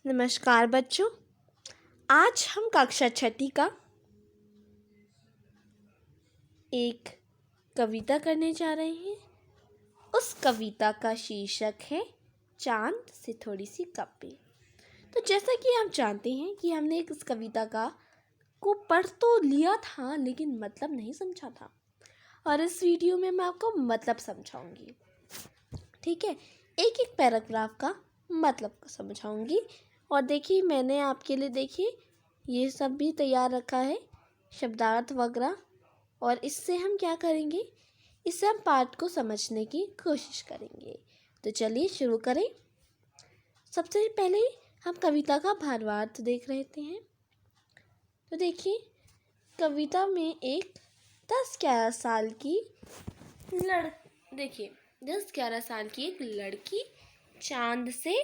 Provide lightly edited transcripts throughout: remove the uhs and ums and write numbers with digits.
नमस्कार बच्चों। आज हम कक्षा छठी का एक कविता करने जा रहे हैं। उस कविता का शीर्षक है चांद से थोड़ी सी कपे। तो जैसा कि आप जानते हैं कि हमने इस कविता को पढ़ तो लिया था, लेकिन मतलब नहीं समझा था, और इस वीडियो में मैं आपको मतलब समझाऊंगी। ठीक है, एक एक पैराग्राफ का मतलब समझाऊंगी। और देखिए, मैंने आपके लिए ये सब भी तैयार रखा है, शब्दार्थ वगैरह। और इससे हम क्या करेंगे, इससे हम पाठ को समझने की कोशिश करेंगे। तो चलिए शुरू करें। सबसे पहले हम कविता का भावार्थ देख लेते हैं। तो देखिए, कविता में एक 10-11 साल की देखिए 10-11 साल की एक लड़की चांद से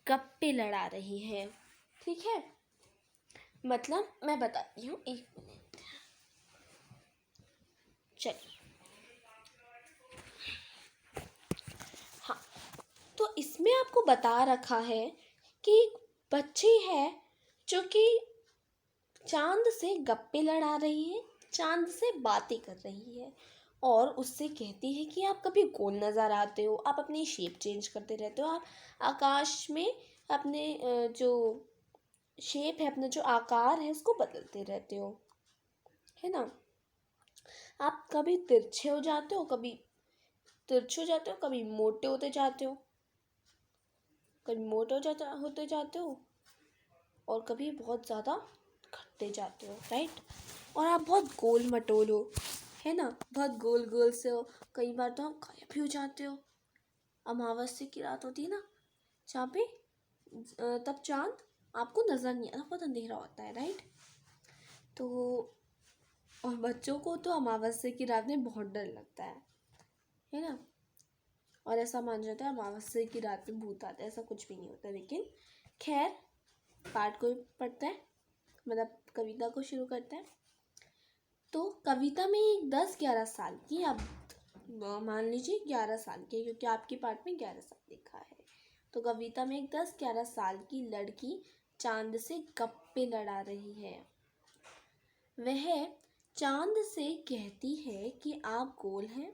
गप्पे लड़ा रही है। ठीक है, मतलब मैं बताती हूँ, एक मिनट। चलिए, हाँ, तो इसमें आपको बता रखा है कि एक बच्ची है जो कि चांद से गप्पे लड़ा रही है, चांद से बातें कर रही है, और उससे कहती है कि आप कभी गोल नज़र आते हो, आप अपनी शेप चेंज करते रहते हो, आप आकाश में अपने जो शेप है, अपना जो आकार है, उसको बदलते रहते हो, है ना। आप कभी तिरछे हो जाते हो, कभी कभी मोटे होते जाते हो, कभी मोटे होते जाते हो, और कभी बहुत ज़्यादा घटते जाते हो, राइट। और आप बहुत गोल मटोल हो, है ना, बहुत गोल गोल से हो। कई बार तो आप गायब भी हो जाते हो। अमावस्या की रात होती है ना, जहाँ पे तब चांद आपको नज़र नहीं आता, बहुत अंधेरा होता है, राइट। तो और बच्चों को तो अमावस्या की रात में बहुत डर लगता है ना। और ऐसा माना जाता है अमावस्या की रात में भूत आता है, ऐसा कुछ भी नहीं होता। लेकिन खैर, पाठ को पढ़ता है, मतलब कविता को शुरू करता है। तो कविता में एक 10-11 साल की, अब मान लीजिए 11 साल की, क्योंकि आपके पाठ में 11 साल लिखा है। तो कविता में एक 10-11 साल की लड़की चांद से गप्पे लड़ा रही है। वह चांद से कहती है कि आप गोल हैं,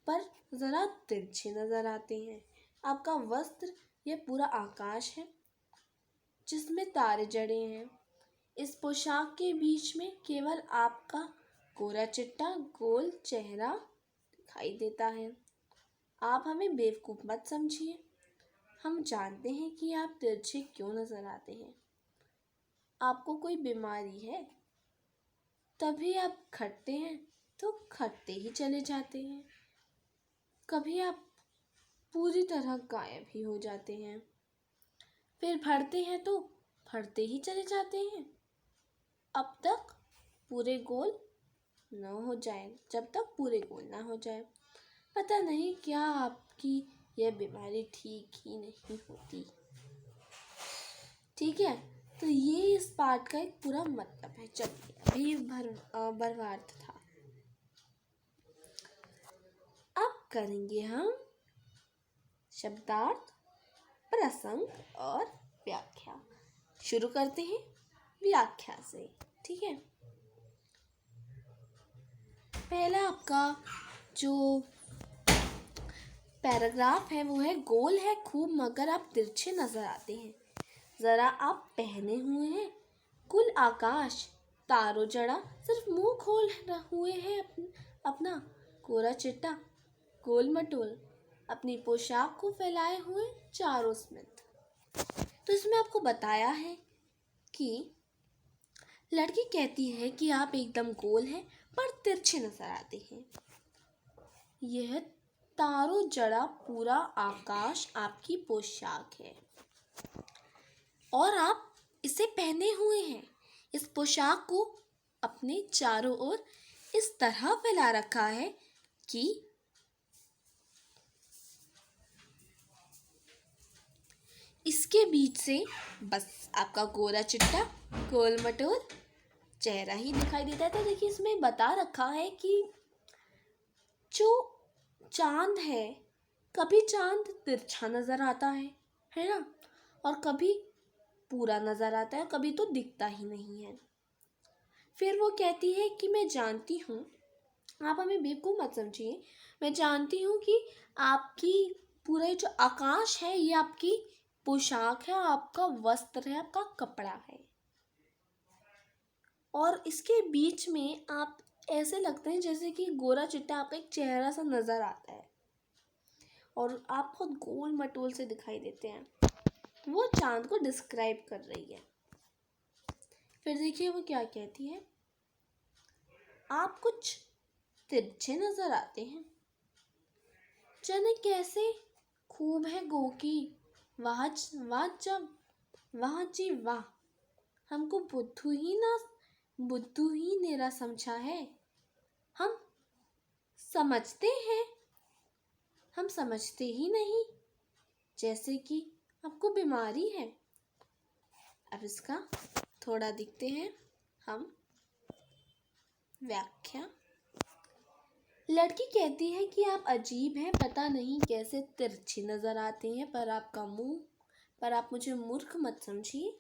पर ज़रा तिरछे नज़र आते हैं। आपका वस्त्र यह पूरा आकाश है जिसमें तारे जड़े हैं। इस पोशाक के बीच में केवल आपका गोरा चिट्टा गोल चेहरा दिखाई देता है। आप हमें बेवकूफ़ मत समझिए। हम जानते हैं कि आप तिरछे क्यों नज़र आते हैं। आपको कोई बीमारी है, तभी आप खटते हैं तो खटते ही चले जाते हैं। कभी आप पूरी तरह गायब ही हो जाते हैं, फिर भरते हैं तो भरते ही चले जाते हैं। अब तक पूरे गोल न हो जाए, जब तक पूरे गोल ना हो जाए। पता नहीं क्या आपकी यह बीमारी ठीक ही नहीं होती। ठीक है, तो ये इस पाठ का एक पूरा मतलब है। चलिए, अभी भावार्थ था। अब करेंगे हम शब्दार्थ, प्रसंग और व्याख्या। शुरू करते हैं व्याख्या से। ठीक है, पहला आपका जो पैराग्राफ है वो है, गोल है खूब मगर आप तिरछे नजर आते हैं। जरा आप पहने हुए हैं कुल आकाश तारों जड़ा, सिर्फ मुंह खोल हुए हैं अपना कोरा चिट्टा गोल मटोल, अपनी पोशाक को फैलाए हुए चारों स्मित। तो इसमें आपको बताया है कि लड़की कहती है कि आप एकदम गोल हैं पर तिरछे नजर आते हैं। यह तारों जड़ा पूरा आकाश आपकी पोशाक है, और आप इसे पहने हुए हैं। इस पोशाक को अपने चारों ओर इस तरह फैला रखा है कि इसके बीच से बस आपका गोरा चिट्टा गोल मटोल चेहरा ही दिखाई देता है। तो देखिए, इसमें बता रखा है कि जो चांद है, कभी चांद तिरछा नजर आता है ना, और कभी पूरा नज़र आता है, कभी तो दिखता ही नहीं है। फिर वो कहती है कि मैं जानती हूँ, आप हमें बेवकूफ़ मत समझिए, मैं जानती हूँ कि आपकी पूरा ये जो आकाश है ये आपकी पोशाक है, आपका वस्त्र है, आपका कपड़ा है, और इसके बीच में आप ऐसे लगते हैं जैसे कि गोरा चिट्टा आपका एक चेहरा सा नज़र आता है, और आप बहुत गोल मटोल से दिखाई देते हैं। वो चांद को डिस्क्राइब कर रही है। फिर देखिए वो क्या कहती है, आप कुछ तिरछे नजर आते हैं, जाने कैसे खूब है गो की, वाह वाह जब वाह जी वाह, हमको बुद्धू ही नेरा समझा है, हम समझते हैं, हम समझते ही नहीं, जैसे कि आपको बीमारी है। अब इसका थोड़ा देखते हैं हम व्याख्या। लड़की कहती है कि आप अजीब हैं, पता नहीं कैसे तिरछे नजर आते हैं, पर आप मुझे मूर्ख मत समझिए,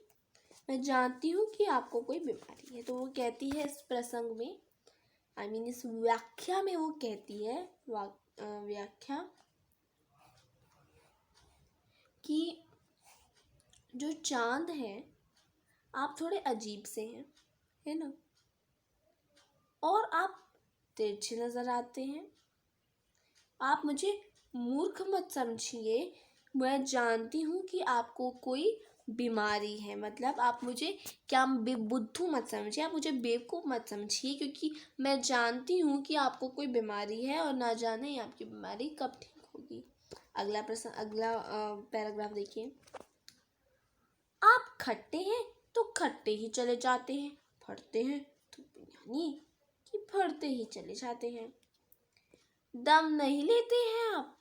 मैं जानती हूँ कि आपको कोई बीमारी है। तो वो कहती है इस प्रसंग में, इस व्याख्या में वो कहती है व्याख्या कि जो चांद है, आप थोड़े अजीब से हैं, है ना, और आप तिरछे नजर आते हैं, आप मुझे मूर्ख मत समझिए, मैं जानती हूँ कि आपको कोई बीमारी है, मतलब आप मुझे क्या बुद्धू मत समझिए, आप मुझे बेवकूफ़ मत समझिए, क्योंकि मैं जानती हूँ कि आपको कोई बीमारी है और ना जाने आपकी बीमारी कब ठीक होगी। अगला पैराग्राफ देखिए, आप खट्टे हैं तो खट्टे ही चले जाते हैं, फटते हैं तो यानी कि फटते ही चले जाते हैं, दम नहीं लेते हैं आप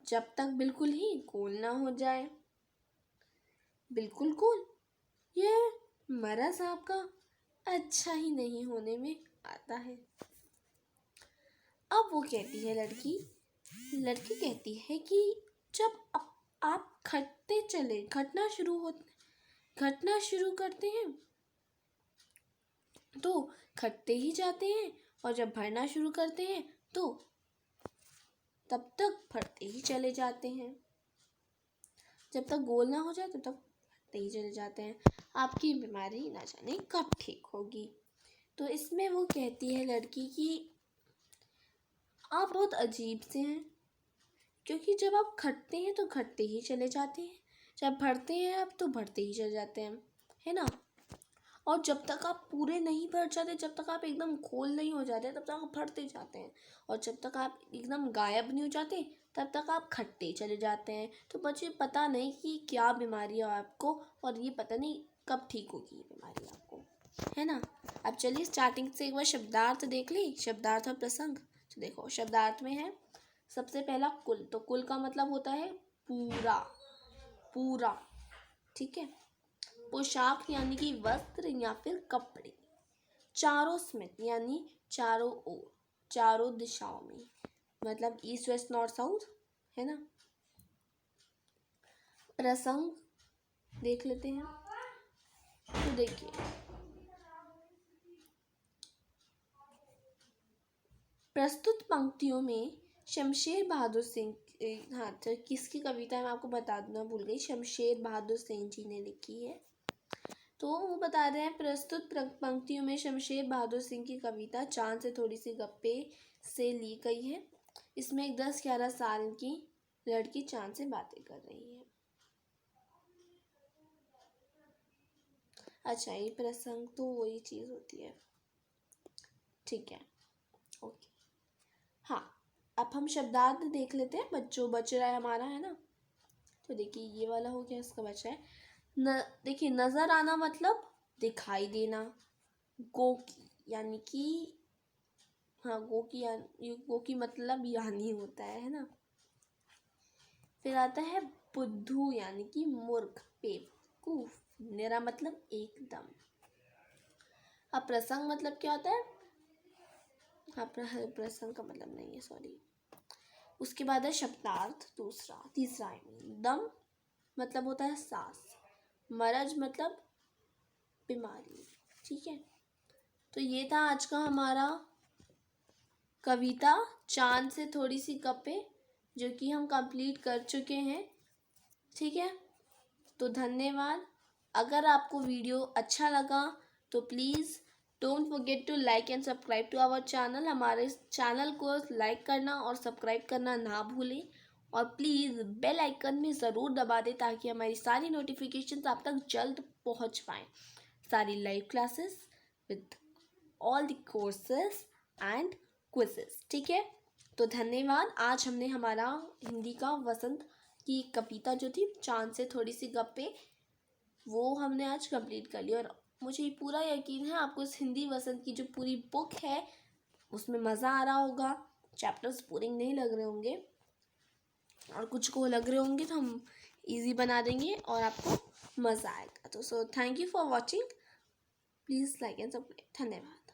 जब तक बिल्कुल ही गोल ना हो जाए। बिल्कुल गोल, यह मरज़ आपका अच्छा ही नहीं होने में आता है। अब वो कहती है लड़की कहती है कि जब आप घटना शुरू करते हैं तो खटते ही जाते हैं, और जब भरना शुरू करते हैं तो तब तक फटते ही चले जाते हैं, जब तक गोल ना हो जाए तब तक फटते ही चले जाते हैं, आपकी बीमारी ना जाने कब ठीक होगी। तो इसमें वो कहती है लड़की कि आप बहुत अजीब से हैं, क्योंकि जब आप खटते हैं तो खटते ही चले जाते हैं, जब भरते हैं आप तो भरते ही चले जाते हैं, है ना, और जब तक आप पूरे नहीं भर जाते, जब तक आप एकदम खोल नहीं हो जाते, तब तक आप भरते जाते हैं, और जब तक आप एकदम गायब नहीं हो जाते तब तक आप खट्टे चले जाते हैं। तो बच्चे पता नहीं कि क्या बीमारी है आपको, और ये पता नहीं कब ठीक होगी ये बीमारी आपको, है ना। अब चलिए स्टार्टिंग से एक बार शब्दार्थ देख ली, शब्दार्थ और प्रसंग। तो देखो शब्दार्थ में है सबसे पहला कुल, तो कुल का मतलब होता है पूरा पूरा, ठीक है। पोशाक यानी कि वस्त्र या फिर कपड़े। चारों स्मित यानी चारों ओर, चारों दिशाओं में, मतलब ईस्ट वेस्ट नॉर्थ साउथ, है ना। प्रसंग देख लेते हैं, तो देखिए प्रस्तुत पंक्तियों में शमशेर बहादुर सिंह, हाँ तो किसकी कविता है मैं आपको बता दूंगा, भूल गई, शमशेर बहादुर सिंह जी ने लिखी है। तो वो बता रहे हैं प्रस्तुत पंक्तियों में शमशेर बहादुर सिंह की कविता चांद से थोड़ी सी गप्पे से ली गई है। इसमें एक 10-11 साल की लड़की चांद से बातें कर रही है। अच्छा ये प्रसंग तो वही चीज़ होती है, ठीक है, ओके। हाँ अब हम शब्दार्थ देख लेते हैं, बच रहा है हमारा, है ना। तो देखिए ये वाला हो गया, इसका बचा है देखिए नज़र आना मतलब दिखाई देना, गो की यानी कि, हाँ गो की मतलब यानी होता है ना। फिर आता है बुद्धू यानी कि मूर्ख, बेवकूफ, मेरा मतलब एकदम। अब प्रसंग मतलब क्या होता है, हाँ प्रसंग का मतलब नहीं है, सॉरी। उसके बाद है शब्दार्थ, तीसरा दम मतलब होता है सांस, मरज मतलब बीमारी। ठीक है, तो ये था आज का हमारा कविता चांद से थोड़ी सी गप्पे, जो कि हम कंप्लीट कर चुके हैं। ठीक है, तो धन्यवाद। अगर आपको वीडियो अच्छा लगा तो please don't forget to like and subscribe to our channel. हमारे चैनल को लाइक करना और सब्सक्राइब करना ना भूलें, और प्लीज़ बेल आइकन में ज़रूर दबा दें ताकि हमारी सारी नोटिफिकेशंस आप तक जल्द पहुंच पाएँ। सारी live classes with all the courses and quizzes. ठीक है, तो धन्यवाद। आज हमने हमारा हिंदी का वसंत की कविता जो थी चांद से थोड़ी सी गप्पे, वो हमने आज कंप्लीट कर लिया, और मुझे पूरा यकीन है आपको इस हिंदी वसंत की जो पूरी बुक है उसमें मज़ा आ रहा होगा। चैप्टर्स बोरिंग नहीं लग रहे होंगे, और कुछ को लग रहे होंगे तो हम इजी बना देंगे और आपको मज़ा आएगा। तो so thank you for watching, please like and subscribe. धन्यवाद।